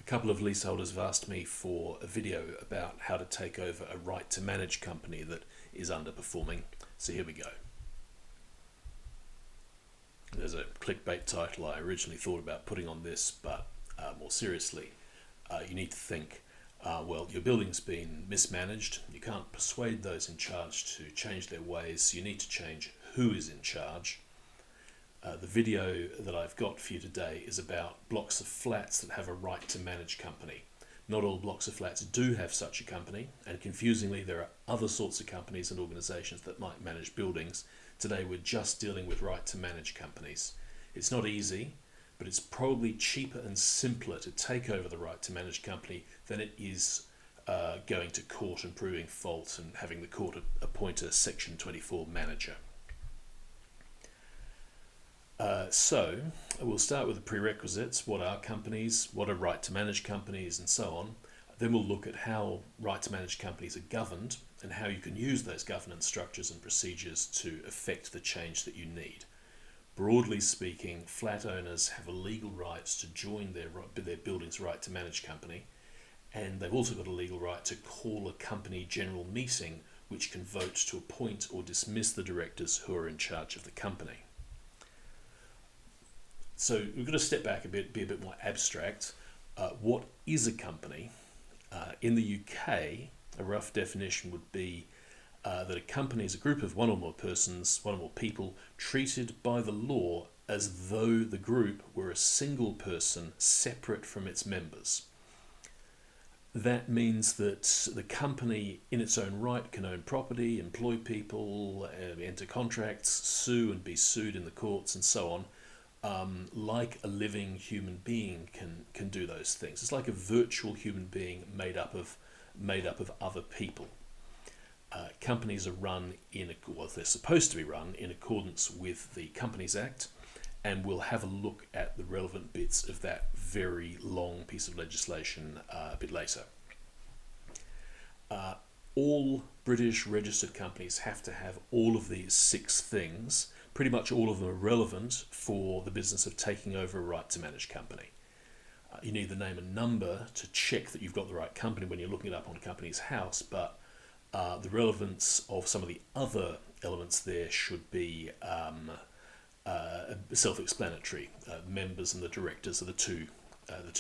A couple of leaseholders have asked me for a video about how to take over a right to manage company that is underperforming. So here we go. There's a clickbait title I originally thought about putting on this, but more seriously, you need to think, well, your building's been mismanaged. You can't persuade those in charge to change their ways. So you need to change who is in charge. The video that I've got for you today is about blocks of flats that have a right to manage company. Not all blocks of flats do have such a company, and confusingly there are other sorts of companies and organisations that might manage buildings. Today we're just dealing with right to manage companies. It's not easy, but it's probably cheaper and simpler to take over the right to manage company than it is going to court and proving fault and having the court appoint a Section 24 manager. So we'll start with the prerequisites. What are companies? What are right to manage companies, and so on. Then we'll look at how right to manage companies are governed and how you can use those governance structures and procedures to effect the change that you need. Broadly speaking, flat owners have a legal right to join their building's right to manage company, and they've also got a legal right to call a company general meeting which can vote to appoint or dismiss the directors who are in charge of the company. So we've got to step back a bit, be a bit more abstract. What is a company? In the UK, a rough definition would be that a company is a group of one or more persons, one or more people, treated by the law as though the group were a single person separate from its members. That means that the company in its own right can own property, employ people, enter contracts, sue and be sued in the courts, and so on. Like a living human being can do those things. It's like a virtual human being made up of other people. Companies are run they're supposed to be run in accordance with the Companies Act, and we'll have a look at the relevant bits of that very long piece of legislation a bit later. All British registered companies have to have all of these 6 things. Pretty much all of them are relevant for the business of taking over a right to manage company. You need the name and number to check that you've got the right company when you're looking it up on Companies House, but the relevance of some of the other elements there should be self-explanatory. Members and the directors are the two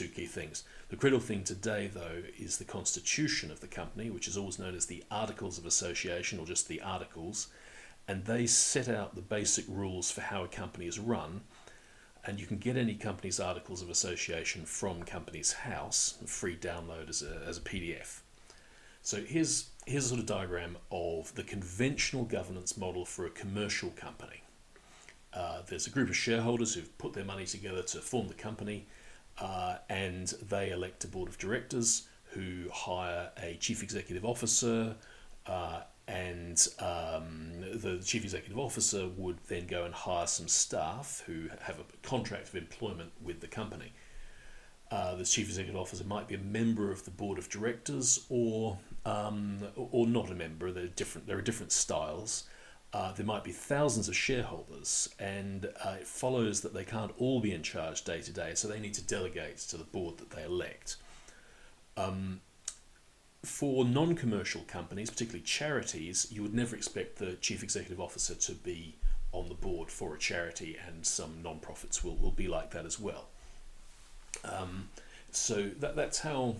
key things. The critical thing today, though, is the constitution of the company, which is always known as the Articles of Association, or just the Articles, and they set out the basic rules for how a company is run. And you can get any company's Articles of Association from Companies House, a free download as a PDF. So here's a sort of diagram of the conventional governance model for a commercial company. There's a group of shareholders who've put their money together to form the company, and they elect a board of directors who hire a chief executive officer, and the chief executive officer would then go and hire some staff who have a contract of employment with the company. The chief executive officer might be a member of the board of directors or not a member. There are different styles. There might be thousands of shareholders, and it follows that they can't all be in charge day to day, so they need to delegate to the board that they elect. For non-commercial companies, particularly charities, you would never expect the chief executive officer to be on the board for a charity, and some non-profits will be like that as well. So that's how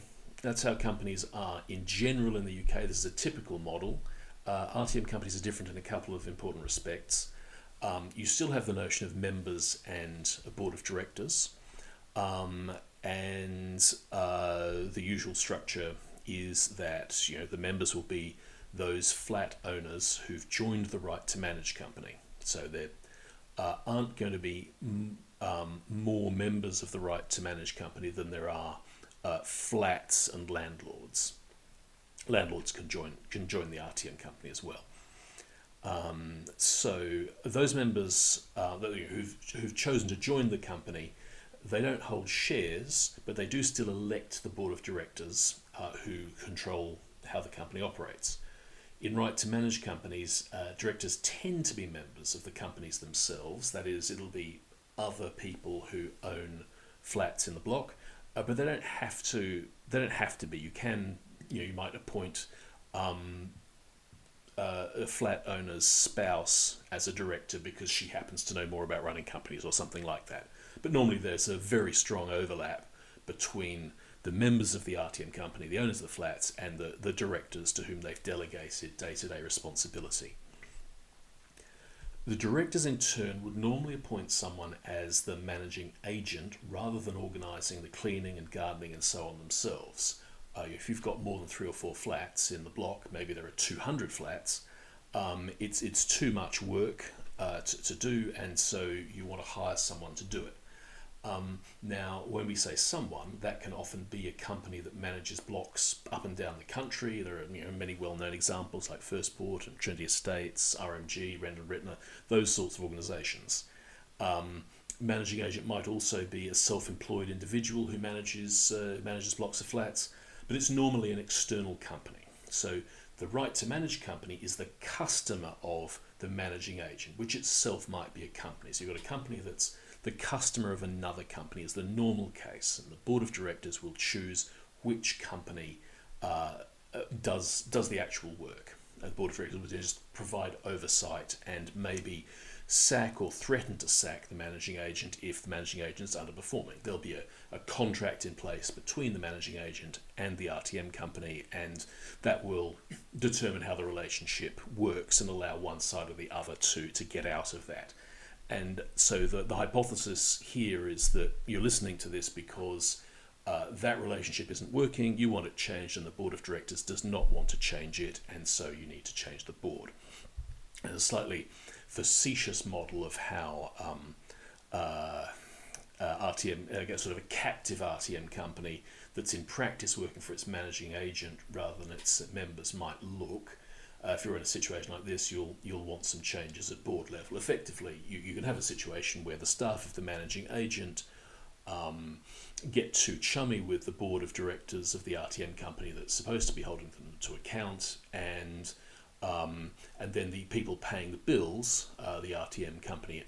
companies are in general in the UK. This is a typical model. RTM companies are different in a couple of important respects. You still have the notion of members and a board of directors, and the usual structure is that the members will be those flat owners who've joined the right to manage company. So there aren't going to be more members of the right to manage company than there are flats and landlords. Landlords can join the RTM company as well. So those members who've chosen to join the company, they don't hold shares, but they do still elect the board of directors who control how the company operates. In right to manage companies, directors tend to be members of the companies themselves. That is, it'll be other people who own flats in the block, but they don't have to. They don't have to be. You can, you might appoint a flat owner's spouse as a director because she happens to know more about running companies or something like that. But normally there's a very strong overlap between the members of the RTM company, the owners of the flats, and the directors to whom they've delegated day-to-day responsibility. The directors in turn would normally appoint someone as the managing agent rather than organising the cleaning and gardening and so on themselves. If you've got more than 3 or 4 flats in the block, maybe there are 200 flats, it's too much work to do, and so you want to hire someone to do it. Now, when we say someone, that can often be a company that manages blocks up and down the country. There are many well-known examples like Firstport and Trinity Estates, RMG, Rendon Rittner, those sorts of organisations. Managing agent might also be a self-employed individual who manages blocks of flats, but it's normally an external company. So the right to manage company is the customer of the managing agent, which itself might be a company. So you've got a company that's the customer of another company is the normal case, and the board of directors will choose which company does the actual work. The board of directors will just provide oversight and maybe sack or threaten to sack the managing agent if the managing agent is underperforming. There'll be a contract in place between the managing agent and the RTM company, and that will determine how the relationship works and allow one side or the other to get out of that. And so the hypothesis here is that you're listening to this because that relationship isn't working, you want it changed, and the board of directors does not want to change it, and so you need to change the board. And a slightly facetious model of how RTM, sort of a captive RTM company that's in practice working for its managing agent rather than its members might look. If you're in a situation like this, you'll want some changes at board level. Effectively, you can have a situation where the staff of the managing agent get too chummy with the board of directors of the RTM company that's supposed to be holding them to account, and then the people paying the bills, the RTM company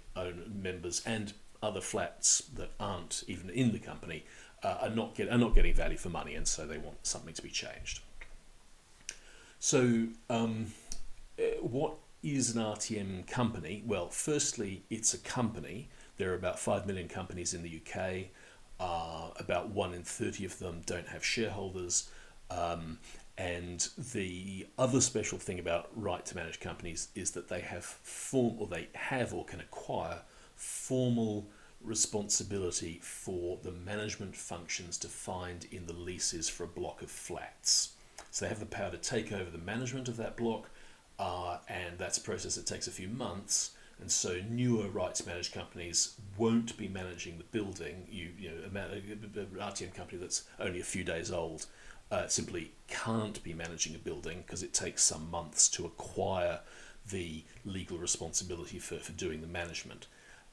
members and other flats that aren't even in the company, are not getting value for money, and so they want something to be changed. So, what is an RTM company? Well, firstly, it's a company. There are about 5 million companies in the UK. About 1 in 30 of them don't have shareholders. And the other special thing about right to manage companies is that they have or can acquire formal responsibility for the management functions defined in the leases for a block of flats. So they have the power to take over the management of that block, and that's a process that takes a few months. And so newer rights managed companies won't be managing the building. An RTM company that's only a few days old simply can't be managing a building because it takes some months to acquire the legal responsibility for doing the management.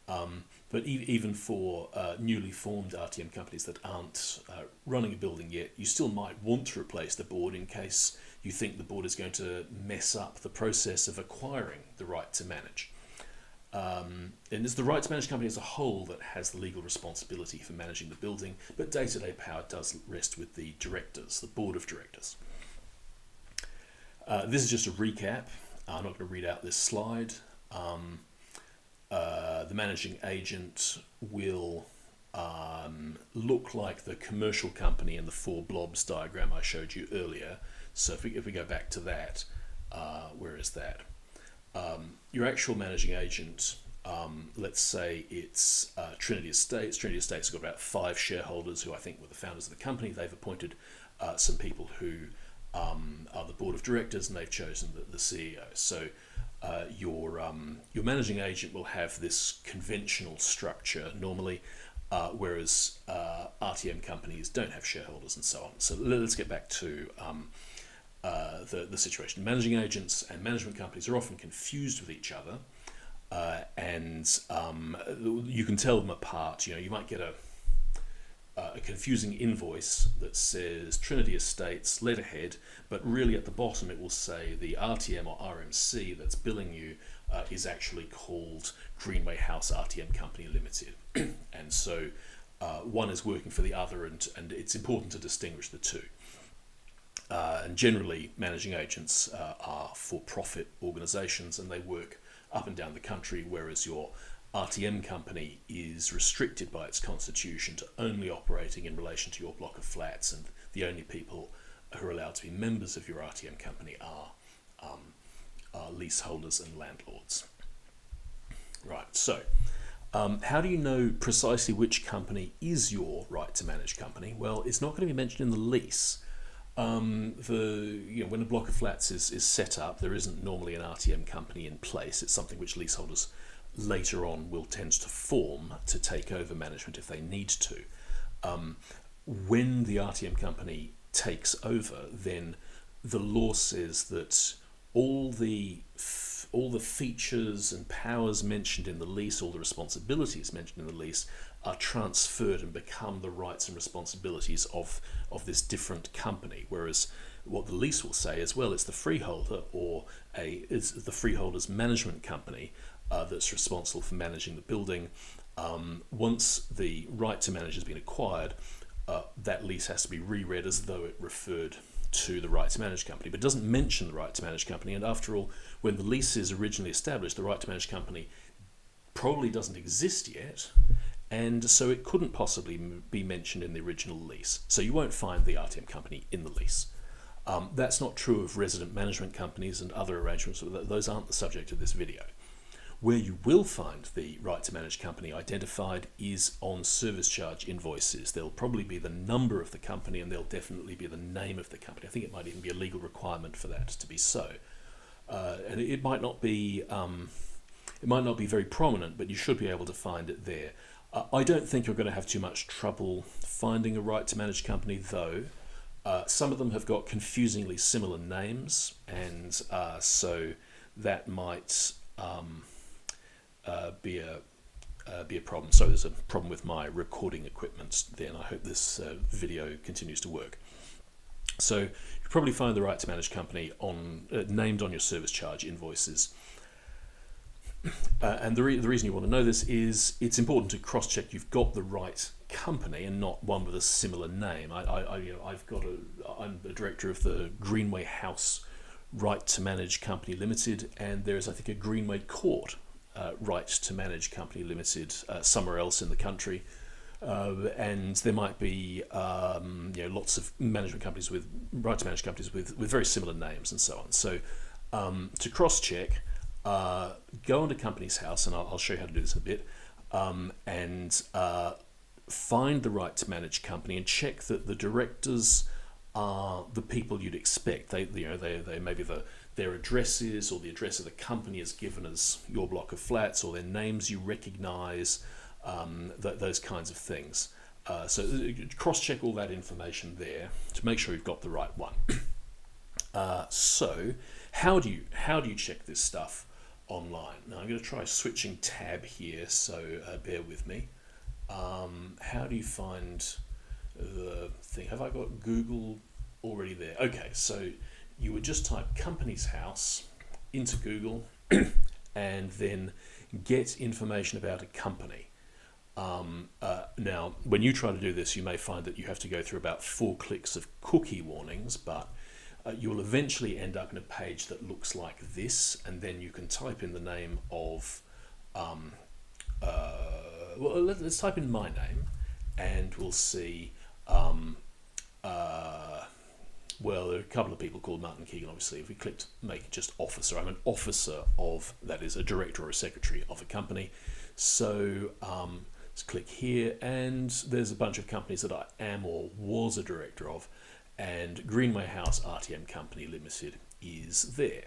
But even for newly formed RTM companies that aren't running a building yet, you still might want to replace the board in case you think the board is going to mess up the process of acquiring the right to manage. And it's the right to manage company as a whole that has the legal responsibility for managing the building, but day-to-day power does rest with the directors, the board of directors. This is just a recap. I'm not going to read out this slide. The managing agent will look like the commercial company in the 4 blobs diagram I showed you earlier. So if we go back to that, where is that? Your actual managing agent, let's say it's Trinity Estates. Trinity Estates have got about 5 shareholders who I think were the founders of the company. They've appointed some people who are the board of directors, and they've chosen the CEO. So your managing agent will have this conventional structure normally, whereas RTM companies don't have shareholders and so on. So let's get back to the situation. Managing agents and management companies are often confused with each other, and you can tell them apart. You might get a confusing invoice that says Trinity Estates letterhead, but really at the bottom it will say the RTM or RMC that's billing you is actually called Greenway House RTM Company Limited. And so one is working for the other, and it's important to distinguish the two. And generally, managing agents are for-profit organisations, and they work up and down the country, whereas your RTM company is restricted by its constitution to only operating in relation to your block of flats, and the only people who are allowed to be members of your RTM company are leaseholders and landlords. Right, so how do you know precisely which company is your right to manage company? Well, it's not going to be mentioned in the lease. When a block of flats is set up, there isn't normally an RTM company in place. It's something which leaseholders later on will tend to form to take over management if they need to. When the RTM company takes over, then the law says that all the features and powers mentioned in the lease, all the responsibilities mentioned in the lease, are transferred and become the rights and responsibilities of this different company. Whereas what the lease will say as well, it's the freeholder it's the freeholder's management company that's responsible for managing the building. Once the right to manage has been acquired, that lease has to be reread as though it referred to the right to manage company, but it doesn't mention the right to manage company. And after all, when the lease is originally established, the right to manage company probably doesn't exist yet, and so it couldn't possibly be mentioned in the original lease. So you won't find the RTM company in the lease. That's not true of resident management companies and other arrangements. Those aren't the subject of this video. Where you will find the right to manage company identified is on service charge invoices. There'll probably be the number of the company, and there'll definitely be the name of the company. I think it might even be a legal requirement for that to be so. And it might not be very prominent, but you should be able to find it there. I don't think you're going to have too much trouble finding a right to manage company, though. Some of them have got confusingly similar names, and so that might be a problem. So there's a problem with my recording equipment there, and I hope this video continues to work. So you probably find the right to manage company named on your service charge invoices. And the reason you want to know this is it's important to cross-check you've got the right company and not one with a similar name. I'm the director of the Greenway House Right to Manage Company Limited, and there is, I think, a Greenway Court Right to Manage Company Limited somewhere else in the country, and there might be lots of management companies with right to manage companies with very similar names and so on. So to cross-check, go onto Companies House, and I'll show you how to do this in a bit, and find the right to manage company and check that the directors are the people you'd expect. They maybe their addresses or the address of the company is given as your block of flats, or their names you recognise, those kinds of things. So cross-check all that information there to make sure you've got the right one. So how do you check this stuff online? Now I'm going to try switching tab here, so bear with me. How do you find the thing? Have I got Google already there? Okay, so you would just type Companies House into Google and then get information about a company. Now, when you try to do this, you may find that you have to go through about 4 clicks of cookie warnings, but you'll eventually end up in a page that looks like this, and then you can type in the name of, let's type in my name, and we'll see, well, there are a couple of people called Martin Keegan, obviously. If we clicked make just officer, I'm an officer of, that is a director or a secretary of a company. So let's click here, and there's a bunch of companies that I am or was a director of, and Greenway House RTM Company Limited is there.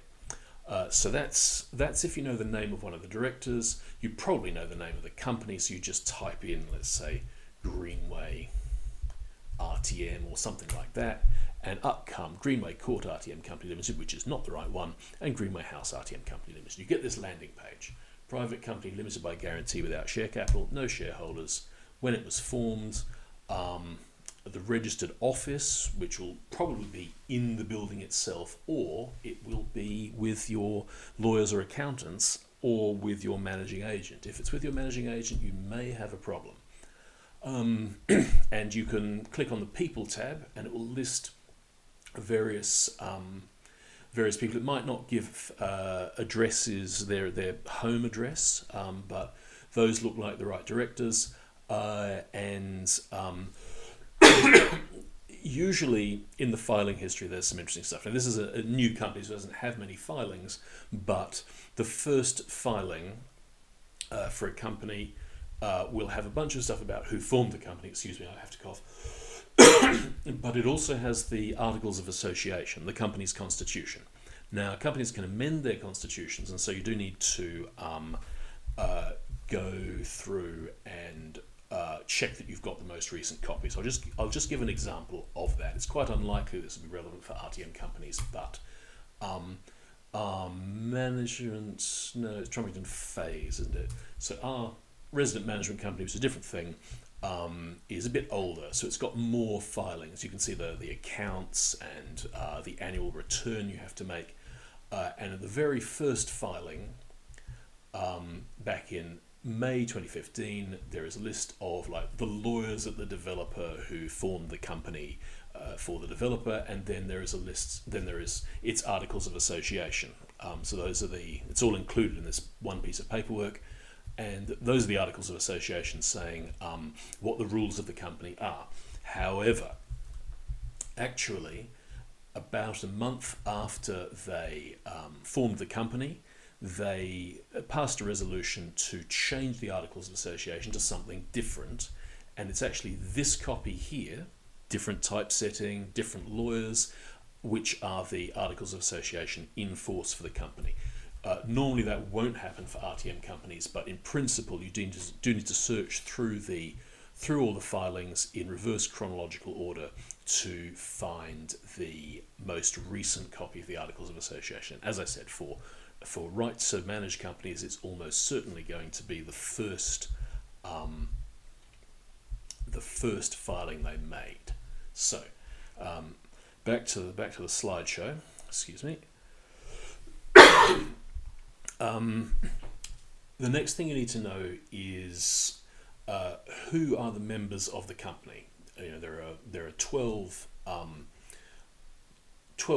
So that's if you know the name of one of the directors. You probably know the name of the company, so you just type in, let's say, Greenway RTM or something like that, and up come Greenway Court RTM Company Limited, which is not the right one, and Greenway House RTM Company Limited. You get this landing page. Private company limited by guarantee without share capital, no shareholders. When it was formed, the registered office, which will probably be in the building itself, or it will be with your lawyers or accountants, or with your managing agent. If it's with your managing agent, you may have a problem. And you can click on the People tab, and it will list various people. It might not give addresses, their home address, but those look like the right directors, and usually in the filing history there's some interesting stuff. Now this is a new company, so it doesn't have many filings, but the first filing for a company will have a bunch of stuff about who formed the company. Excuse me, I have to cough. But it also has the Articles of Association, the company's constitution. Now, companies can amend their constitutions, and so you do need to go through and check that you've got the most recent copy. So I'll just give an example of that. It's quite unlikely this will be relevant for RTM companies, but management, no, it's Trumpington Phase, isn't it? So our resident management company, which is a different thing, is a bit older, so it's got more filings. You can see the accounts and the annual return you have to make. And at the very first filing, back in May 2015, there is a list of like the lawyers at the developer who formed the company for the developer, and then there is a list. Then there is its Articles of Association. So those are it's all included in this one piece of paperwork. And those are the Articles of Association saying what the rules of the company are. However, actually, about a month after they formed the company, they passed a resolution to change the Articles of Association to something different. And it's actually this copy here, different typesetting, different lawyers, which are the Articles of Association in force for the company. Normally that won't happen for RTM companies, but in principle you do need to search through all the filings in reverse chronological order to find the most recent copy of the Articles of Association. As I said, for rights to manage companies, it's almost certainly going to be the first filing they made. So back to the slideshow. Excuse me. The next thing you need to know is who are the members of the company. You know, there are 12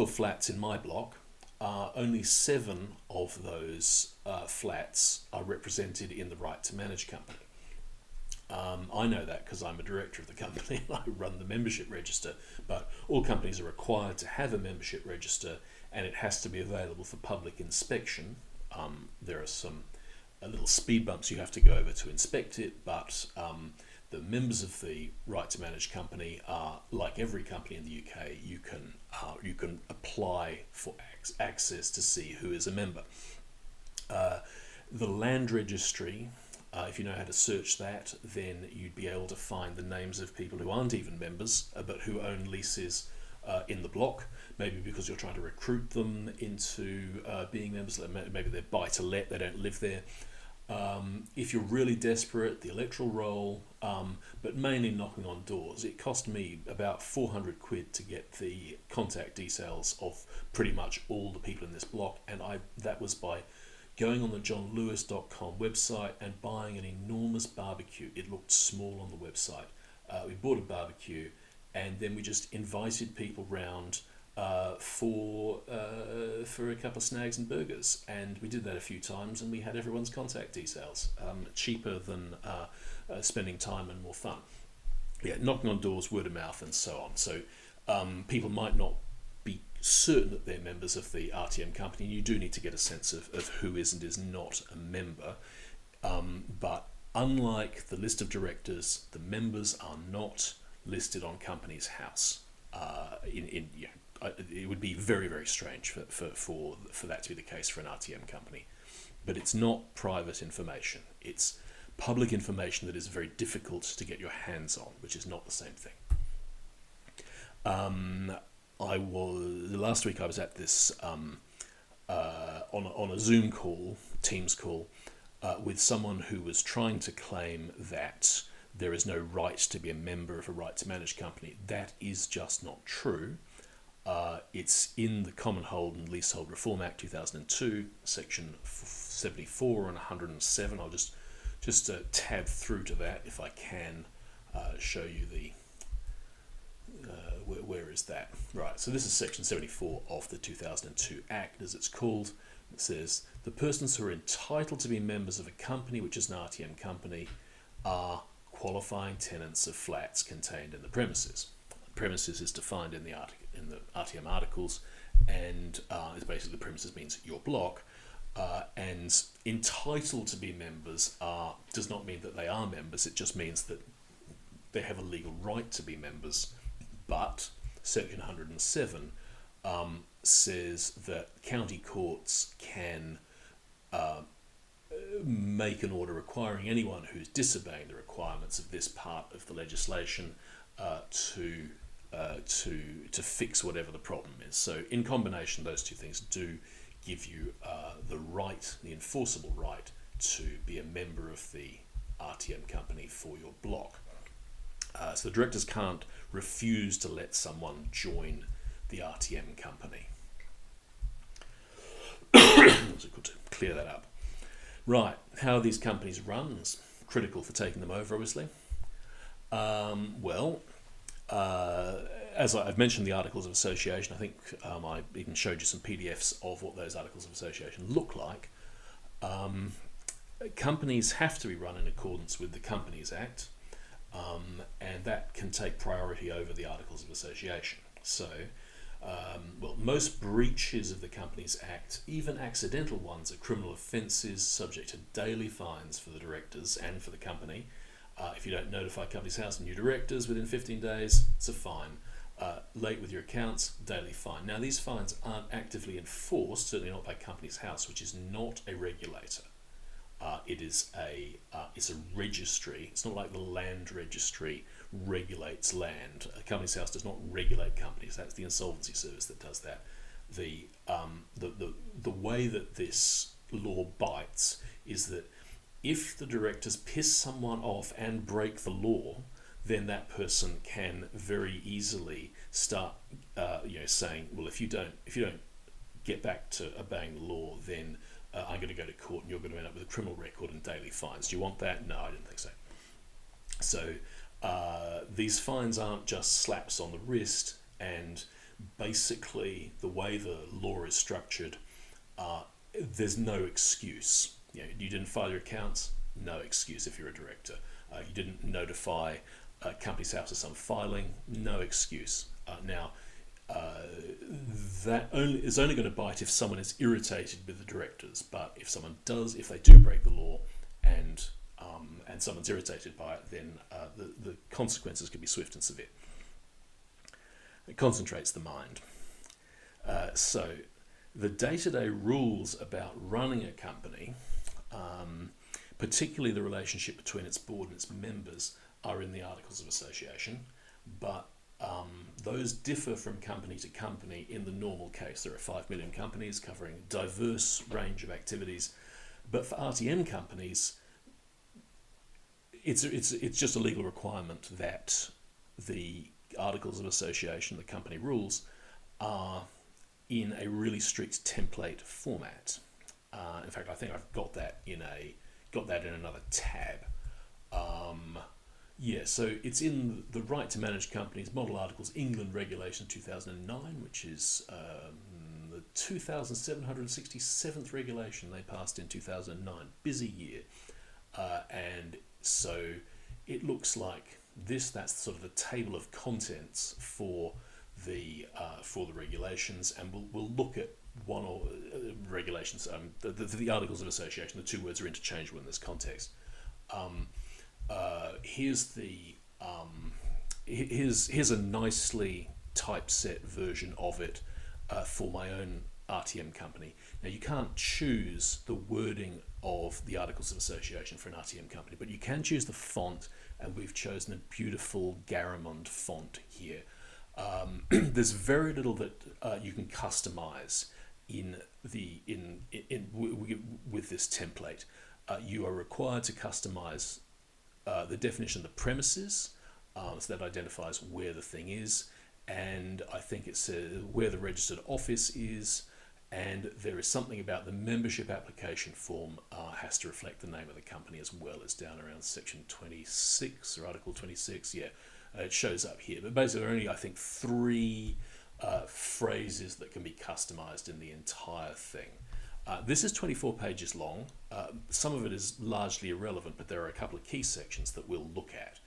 flats in my block. Only 7 of those flats are represented in the Right to Manage company. I know that because I'm a director of the company and I run the membership register, but all companies are required to have a membership register, and it has to be available for public inspection. There are some little speed bumps you have to go over to inspect it, but the members of the Right to Manage company are, like every company in the UK, you can apply for access to see who is a member. The land registry, if you know how to search that, then you'd be able to find the names of people who aren't even members, but who own leases in the block, maybe because you're trying to recruit them into being members. Maybe they're buy-to-let, they don't live there. If you're really desperate, the electoral roll, but mainly knocking on doors. It cost me about 400 quid to get the contact details of pretty much all the people in this block, and that was by going on the johnlewis.com website and buying an enormous barbecue. It looked small on the website. We bought a barbecue, and then we just invited people round for a couple of snags and burgers, and we did that a few times, and we had everyone's contact details. Cheaper than spending time and more fun. Yeah, knocking on doors, word of mouth, and so on. So people might not be certain that they're members of the RTM company. You do need to get a sense of who is and is not a member. But unlike the list of directors, the members are not listed on Companies House. It would be very, very strange for that to be the case for an RTM company. But it's not private information. It's public information that is very difficult to get your hands on, which is not the same thing. Last week I was at this on a Zoom call, Teams call, with someone who was trying to claim that there is no right to be a member of a Right to Manage company. That is just not true. It's in the Common Hold and Leasehold Reform Act 2002, section 74 and 107. I'll just tab through to that if I can show you the where is that? Right, so this is section 74 of the 2002 Act, as it's called. It says, the persons who are entitled to be members of a company which is an RTM company are qualifying tenants of flats contained in the premises. Premises is defined in the RTM articles, and it's basically the premises means your block, and entitled to be members does not mean that they are members, it just means that they have a legal right to be members. But section 107 says that county courts can make an order requiring anyone who's disobeying the requirements of this part of the legislation to fix whatever the problem is. So in combination, those two things do give you the enforceable right to be a member of the RTM company for your block. So the directors can't refuse to let someone join the RTM company. It's good to clear that up. Right, how are these companies run is critical for taking them over, obviously. As I've mentioned, the Articles of Association, I think I even showed you some PDFs of what those Articles of Association look like. Companies have to be run in accordance with the Companies Act, and that can take priority over the Articles of Association. So, most breaches of the Companies Act, even accidental ones, are criminal offences subject to daily fines for the directors and for the company. If you don't notify Companies House and new directors within 15 days, it's a fine. Late with your accounts, daily fine. Now, these fines aren't actively enforced, certainly not by Companies House, which is not a regulator. It's a registry. It's not like the land registry regulates land. Companies House does not regulate companies. That's the insolvency service that does that. The way that this law bites is that if the directors piss someone off and break the law, then that person can very easily start saying, well, if you don't get back to obeying the law, then I'm going to go to court and you're going to end up with a criminal record and daily fines. Do you want that? No, I didn't think so. So these fines aren't just slaps on the wrist, and basically the way the law is structured, there's no excuse. You didn't file your accounts, no excuse if you're a director. You didn't notify Companies House of some filing, no excuse. That is only going to bite if someone is irritated with the directors. But if they do break the law, and someone's irritated by it, then the consequences can be swift and severe. It concentrates the mind. So the day-to-day rules about running a company, particularly the relationship between its board and its members, are in the Articles of Association, but those differ from company to company in the normal case. There are 5 million companies covering a diverse range of activities, but for RTM companies, it's just a legal requirement that the Articles of Association, the company rules, are in a really strict template format. In fact, I think I've got that in another tab. So it's in the Right to Manage Companies Model Articles England Regulation 2009, which is the 2767th regulation they passed in 2009. Busy year. And so it looks like this. That's sort of the table of contents for the regulations, and we'll look at one or regulations. The Articles of Association. The two words are interchangeable in this context. Here's a nicely typeset version of it for my own RTM company. Now, you can't choose the wording of the Articles of Association for an RTM company, but you can choose the font, and we've chosen a beautiful Garamond font here. There's very little that you can customize with this template. You are required to customize the definition of the premises, so that identifies where the thing is, and I think it says where the registered office is, And there is something about the membership application form has to reflect the name of the company as well. It's down around section 26 or article 26. Yeah, it shows up here. But basically, there are only, I think, 3 phrases that can be customized in the entire thing. This is 24 pages long. Some of it is largely irrelevant, but there are a couple of key sections that we'll look at.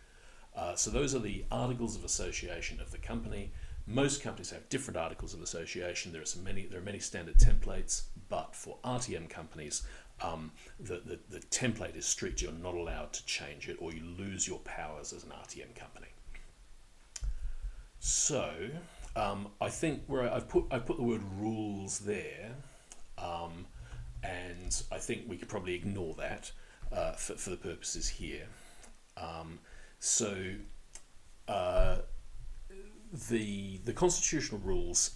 So those are the articles of association of the company. Most companies have different articles of association. There are many standard templates, but for RTM companies, the template is strict. You're not allowed to change it, or you lose your powers as an RTM company. So I think where I've put the word rules there, and I think we could probably ignore that for the purposes here. The constitutional rules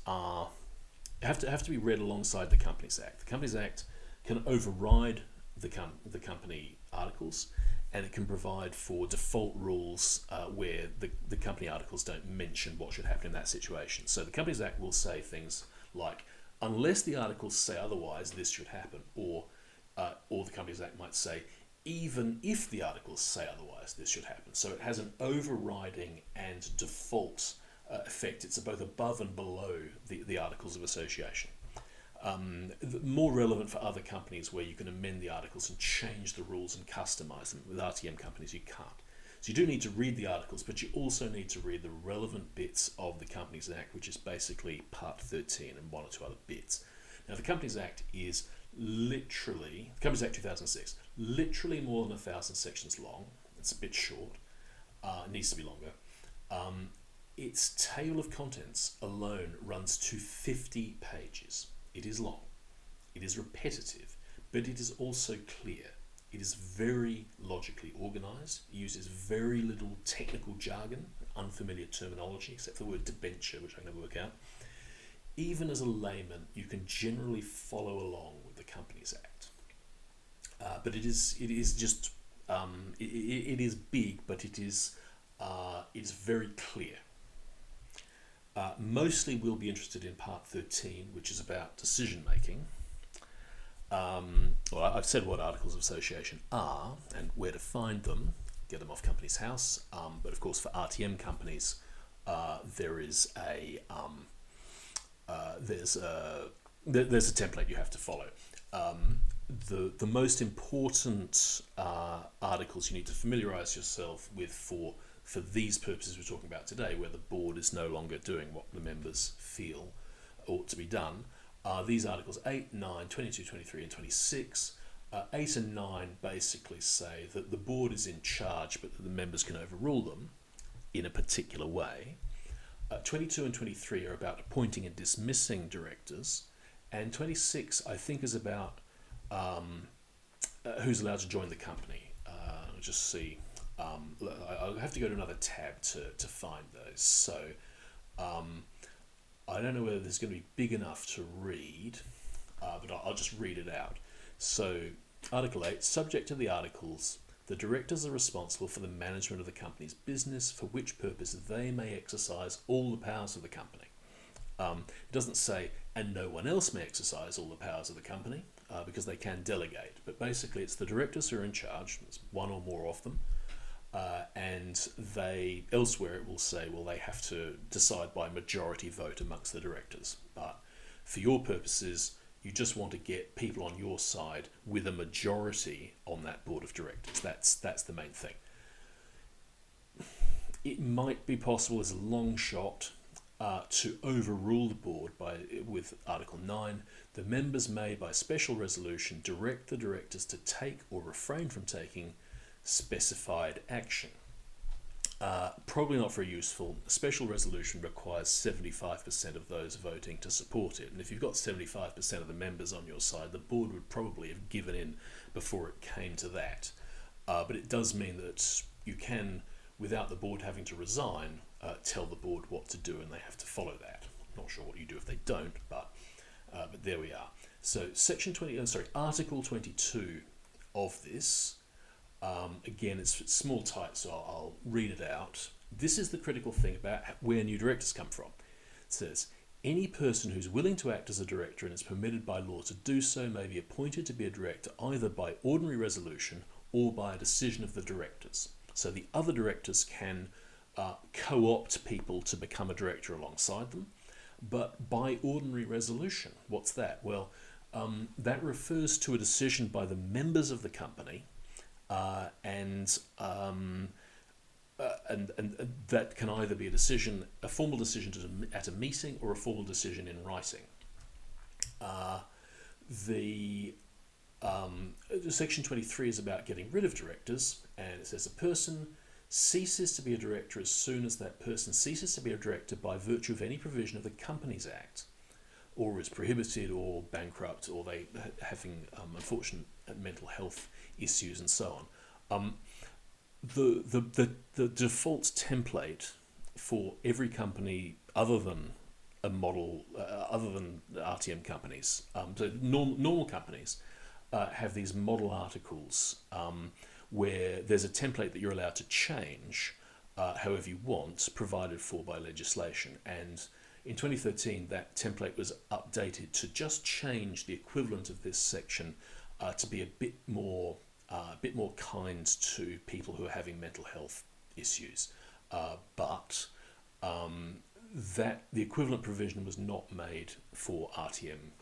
have to be read alongside the Companies Act. The Companies Act can override the company articles, and it can provide for default rules where the company articles don't mention what should happen in that situation. So the Companies Act will say things like, unless the articles say otherwise, this should happen, or the Companies Act might say, even if the articles say otherwise, this should happen. So it has an overriding and default effect. It's both above and below the articles of association. More relevant for other companies where you can amend the articles and change the rules and customize them. With RTM companies, you can't. So you do need to read the articles, but you also need to read the relevant bits of the Companies Act, which is basically Part 13 and 1 or 2 other bits. Now, the Companies Act is literally, the Companies Act 2006, literally more than 1,000 sections long. It's a bit short. It needs to be longer. Its table of contents alone runs to 50 pages. It is long. It is repetitive, but it is also clear. It is very logically organised. It uses very little technical jargon, unfamiliar terminology, except for the word debenture, which I can never work out. Even as a layman, you can generally follow along with the Companies Act. But it is big, but it is very clear. Mostly we'll be interested in Part 13, which is about decision making. Well, I've said what articles of association are and where to find them. Get them off Companies House. But of course, for RTM companies, there's a template you have to follow. The most important articles you need to familiarise yourself with for these purposes we're talking about today, where the board is no longer doing what the members feel ought to be done, are these articles 8, 9, 22, 23 and 26. 8 and 9 basically say that the board is in charge but that the members can overrule them in a particular way. 22 and 23 are about appointing and dismissing directors, and 26 I think is about who's allowed to join the company. I'll just see. I'll have to go to another tab to find those. So I don't know whether this is going to be big enough to read, but I'll just read it out. So Article 8, subject to the articles, the directors are responsible for the management of the company's business, for which purpose they may exercise all the powers of the company. It doesn't say, and no one else may exercise all the powers of the company, because they can delegate. But basically it's the directors who are in charge, there's one or more of them, and elsewhere it will say, well, they have to decide by majority vote amongst the directors. But for your purposes, you just want to get people on your side with a majority on that board of directors. That's the main thing. It might be possible as a long shot to overrule the board with Article 9. The members may, by special resolution, direct the directors to take or refrain from taking specified action. Probably not very useful. A special resolution requires 75% of those voting to support it, and if you've got 75% of the members on your side, the board would probably have given in before it came to that. But it does mean that you can, without the board having to resign, tell the board what to do, and they have to follow that. I'm not sure what you do if they don't, but there we are. So Article 22 of this. Again, it's small type, so I'll read it out. This is the critical thing about where new directors come from. It says, any person who's willing to act as a director and is permitted by law to do so may be appointed to be a director either by ordinary resolution or by a decision of the directors. So the other directors can co-opt people to become a director alongside them, but by ordinary resolution. What's that? Well, that refers to a decision by the members of the company, and that can either be a formal decision at a meeting, or a formal decision in writing. Section 23 is about getting rid of directors, and it says a person ceases to be a director as soon as that person ceases to be a director by virtue of any provision of the Companies Act, or is prohibited or bankrupt, or they having unfortunate mental health issues and so on. The default template for every company other than a model, other than RTM companies, so normal companies have these model articles where there's a template that you're allowed to change however you want, provided for by legislation. And in 2013, that template was updated to just change the equivalent of this section to be a bit more kind to people who are having mental health issues. But that the equivalent provision was not made for RTM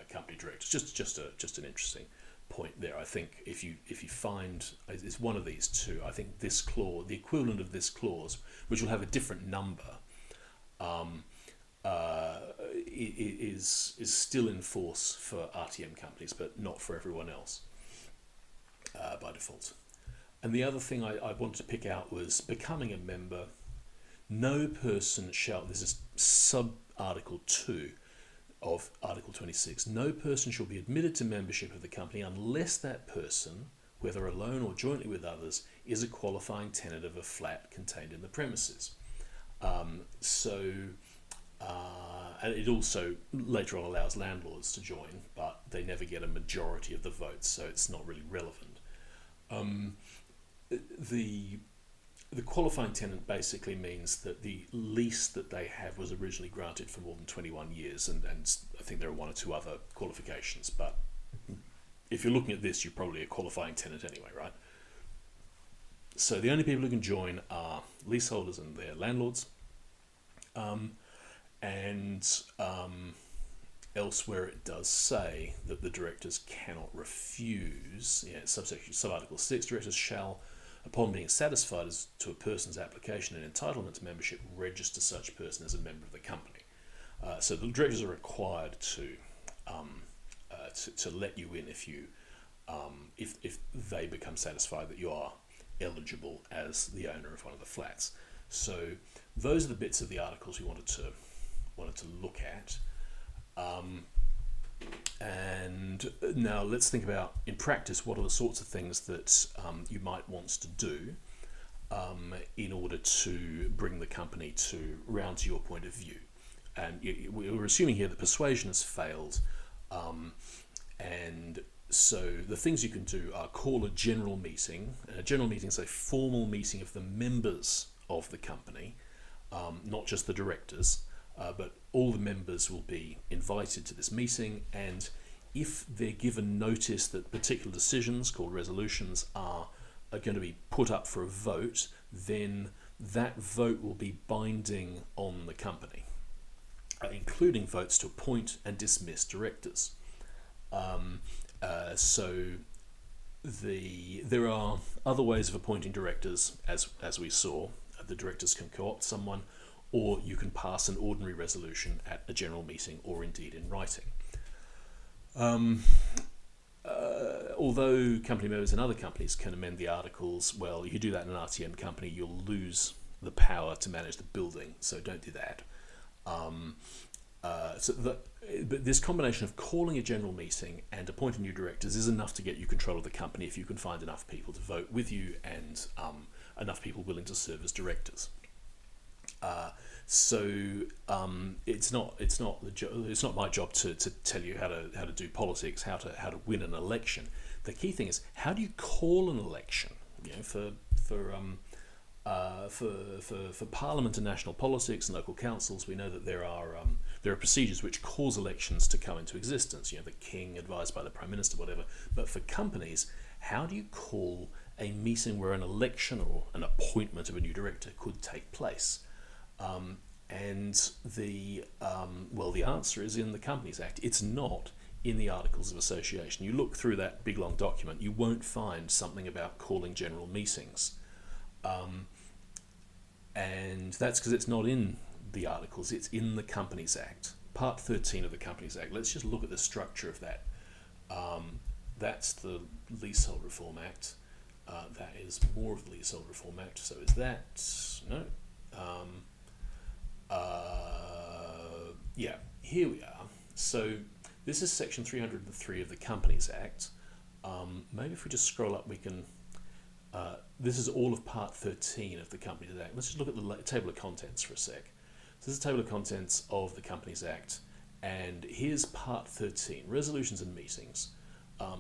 company directors. Just an interesting point there. I think if you find it's one of these two, I think this clause, the equivalent of this clause, which will have a different number, is still in force for RTM companies, but not for everyone else by default. And the other thing I wanted to pick out was becoming a member. No person shall, this is sub-article 2 of Article 26, no person shall be admitted to membership of the company unless that person, whether alone or jointly with others, is a qualifying tenant of a flat contained in the premises. And it also later on allows landlords to join, but they never get a majority of the votes, so it's not really relevant. The qualifying tenant basically means that the lease that they have was originally granted for more than 21 years, and I think there are one or two other qualifications, but if you're looking at this, you're probably a qualifying tenant anyway, right? So the only people who can join are leaseholders and their landlords, elsewhere it does say that the directors cannot refuse. Sub-article 6, directors shall, upon being satisfied as to a person's application and entitlement to membership, register such person as a member of the company. So the directors are required to let you in if they become satisfied that you are eligible as the owner of one of the flats. So those are the bits of the articles we wanted to look at. And now let's think about, in practice, what are the sorts of things that you might want to do in order to bring the company round to your point of view. And we're assuming here that persuasion has failed, and so the things you can do are call a general meeting. A general meeting is a formal meeting of the members of the company, not just the directors. But all the members will be invited to this meeting, and if they're given notice that particular decisions, called resolutions, are going to be put up for a vote, then that vote will be binding on the company, including votes to appoint and dismiss directors. There are other ways of appointing directors, as we saw. The directors can co-opt someone, or you can pass an ordinary resolution at a general meeting, or indeed in writing. Although company members in other companies can amend the articles, well, you do that in an RTM company, you'll lose the power to manage the building, so don't do that. But this combination of calling a general meeting and appointing new directors is enough to get you control of the company if you can find enough people to vote with you and enough people willing to serve as directors. It's not my job to tell you how to do politics, how to win an election. The key thing is, how do you call an election? For Parliament and national politics and local councils, we know that there are there are procedures which cause elections to come into existence, the king advised by the prime minister, whatever. But for companies, how do you call a meeting where an election or an appointment of a new director could take place? And the answer is in the Companies Act. It's not in the Articles of Association. You look through that big long document, you won't find something about calling general meetings. And that's because it's not in the Articles, it's in the Companies Act. Part 13 of the Companies Act. Let's just look at the structure of that. That's the Leasehold Reform Act. That is more of the Leasehold Reform Act. So is that... No. Here we are. So this is section 303 of the Companies Act. Maybe if we just scroll up, we can... this is all of part 13 of the Companies Act. Let's just look at the table of contents for a sec. So this is the table of contents of the Companies Act, and here's part 13, resolutions and meetings.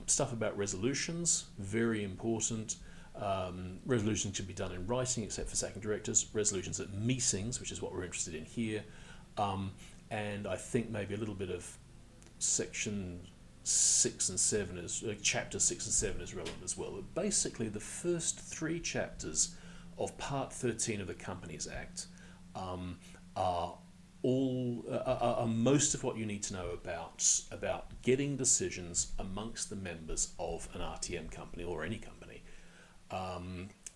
Stuff about resolutions, very important. Resolutions should be done in writing except for sacking directors. Resolutions at meetings, which is what we're interested in here. And I think maybe a little bit of section 6 and 7 is chapter 6 and 7 is relevant as well. But basically, the first 3 chapters of Part 13 of the Companies Act are most of what you need to know about getting decisions amongst the members of an RTM company or any company.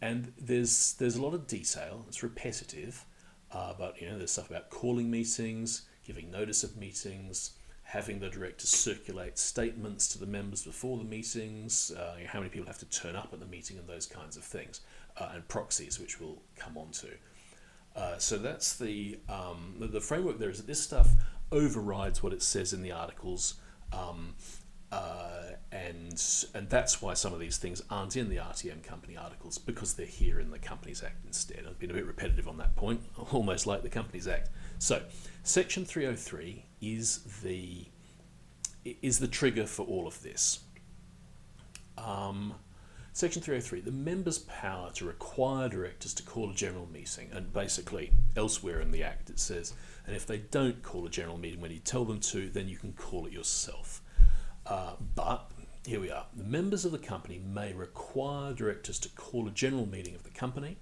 And there's a lot of detail. It's repetitive, but there's stuff about calling meetings, giving notice of meetings, having the director circulate statements to the members before the meetings, how many people have to turn up at the meeting, and those kinds of things, and proxies, which we'll come on to. So that's the framework there is that this stuff overrides what it says in the articles, and that's why some of these things aren't in the RTM company articles, because they're here in the Companies Act instead. I've been a bit repetitive on that point, almost like the Companies Act. So section 303 is the trigger for all of this. Section 303, the members' power to require directors to call a general meeting, and basically elsewhere in the Act it says, and if they don't call a general meeting when you tell them to, then you can call it yourself. But here we are. The members of the company may require directors to call a general meeting of the company,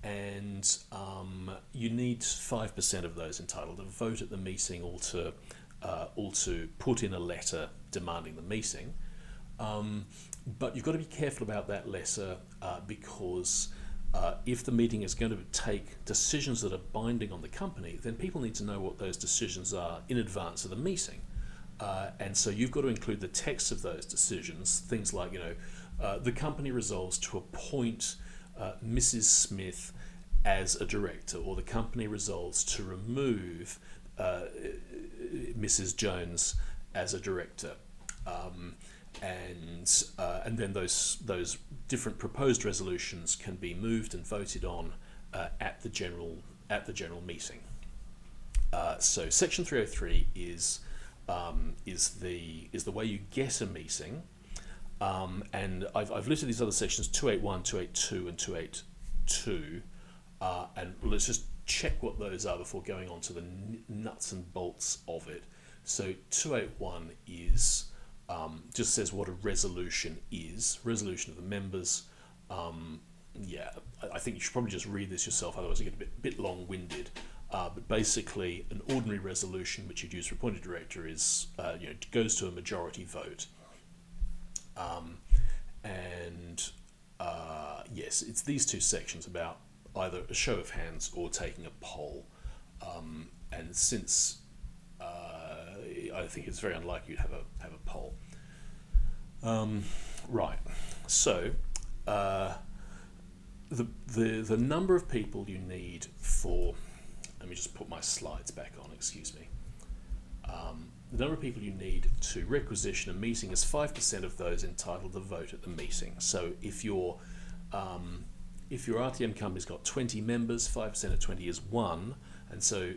and you need 5% of those entitled to vote at the meeting or to put in a letter demanding the meeting. But you've got to be careful about that letter because if the meeting is going to take decisions that are binding on the company, then people need to know what those decisions are in advance of the meeting. And so you've got to include the text of those decisions, things like, the company resolves to appoint Mrs. Smith as a director, or the company resolves to remove Mrs. Jones as a director. And then those different proposed resolutions can be moved and voted on at the general meeting. So section 303 is the way you get a meeting, and I've listed these other sections 281, 282, and 282, and let's just check what those are before going on to the nuts and bolts of it. So 281 is just says what a resolution is. Resolution of the members. I think you should probably just read this yourself, otherwise it gets a bit long-winded. But basically, an ordinary resolution which you'd use for appointed director is goes to a majority vote. Yes, it's these two sections about either a show of hands or taking a poll. And since I think it's very unlikely you'd have a poll. Right. So the number of people you need for, let me just put my slides back on. Excuse me. The number of people you need to requisition a meeting is 5% of those entitled to vote at the meeting. So if your RTM company's got 20 members, 5% of 20 is 1, and so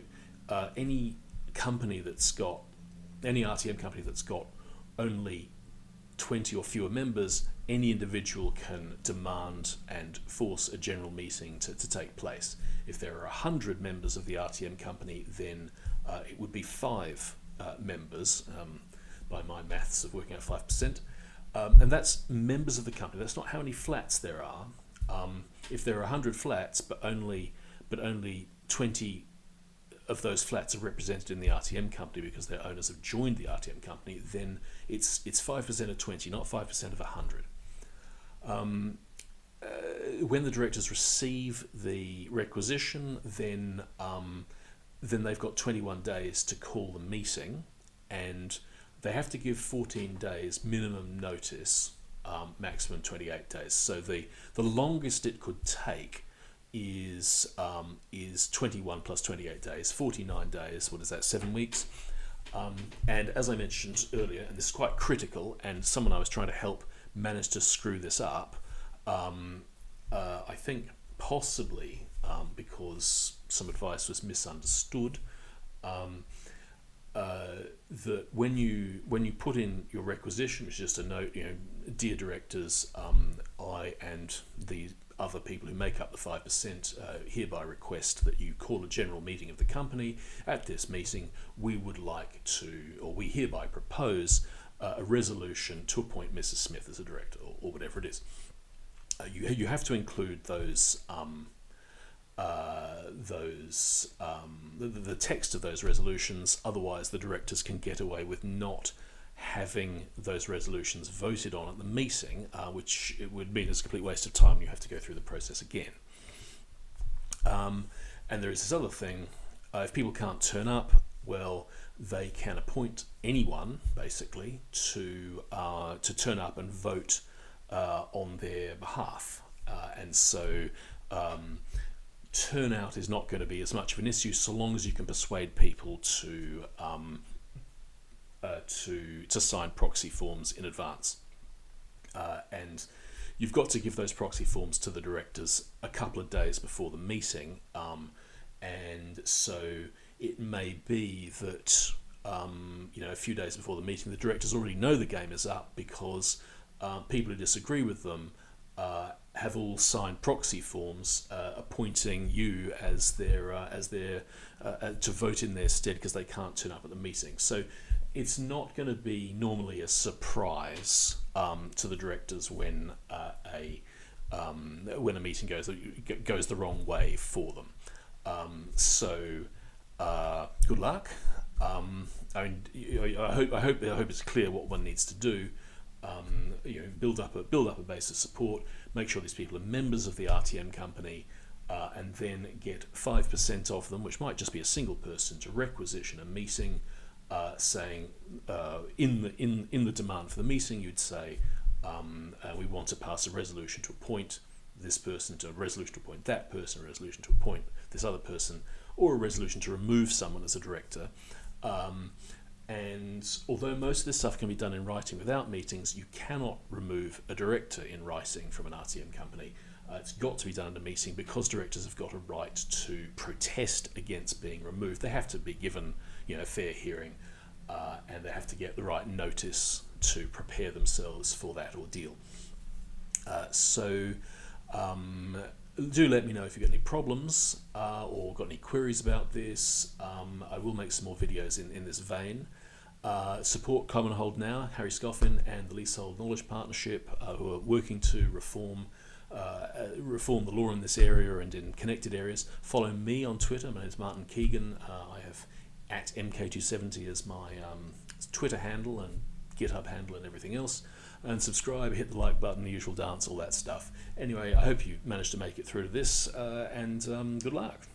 any RTM company that's got only 20 or fewer members, any individual can demand and force a general meeting to take place. If there are 100 members of the RTM company, then it would be 5 members, by my maths of working out 5%, and that's members of the company. That's not how many flats there are. If there are 100 flats, but only 20 of those flats are represented in the RTM company because their owners have joined the RTM company, then it's 5% of 20, not 5% of 100. When the directors receive the requisition, then they've got 21 days to call the meeting, and they have to give 14 days minimum notice, maximum 28 days. So the longest it could take is 21 plus 28 days, 49 days. What is that, 7 weeks? And as I mentioned earlier, and this is quite critical, and someone I was trying to help managed to screw this up, I think possibly because some advice was misunderstood, that when you put in your requisition, which is just a note, dear directors, I and the other people who make up the 5% hereby request that you call a general meeting of the company. At this meeting, we would like to, or we hereby propose a resolution to appoint Mrs. Smith as a director, or whatever it is. You have to include the text of those resolutions. Otherwise, the directors can get away with not having those resolutions voted on at the meeting, which it would mean is a complete waste of time. You have to go through the process again. And there is this other thing: if people can't turn up, well, they can appoint anyone basically to turn up and vote on their behalf, and so turnout is not going to be as much of an issue so long as you can persuade people to sign proxy forms in advance, and you've got to give those proxy forms to the directors a couple of days before the meeting, and so it may be that a few days before the meeting the directors already know the game is up because people who disagree with them have all signed proxy forms appointing you as their to vote in their stead because they can't turn up at the meeting. So it's not going to be normally a surprise to the directors when a meeting goes the wrong way for them. So good luck. I hope it's clear what one needs to do. Build up a base of support. Make sure these people are members of the RTM company, and then get 5% of them, which might just be a single person, to requisition a meeting, saying in the demand for the meeting, you'd say we want to pass a resolution to appoint this person, to a resolution to appoint that person, a resolution to appoint this other person, or a resolution to remove someone as a director. And although most of this stuff can be done in writing without meetings, you cannot remove a director in writing from an RTM company. It's got to be done at a meeting because directors have got a right to protest against being removed. They have to be given fair hearing, and they have to get the right notice to prepare themselves for that ordeal. Do let me know if you've got any problems or got any queries about this. I will make some more videos in this vein. Support Commonhold Now, Harry Scoffin and the Leasehold Knowledge Partnership, who are working to reform the law in this area and in connected areas. Follow me on Twitter. My name is Martin Keegan. I have @MK270 as my Twitter handle and GitHub handle and everything else. And subscribe, hit the like button, the usual dance, all that stuff. Anyway, I hope you managed to make it through to this, and good luck.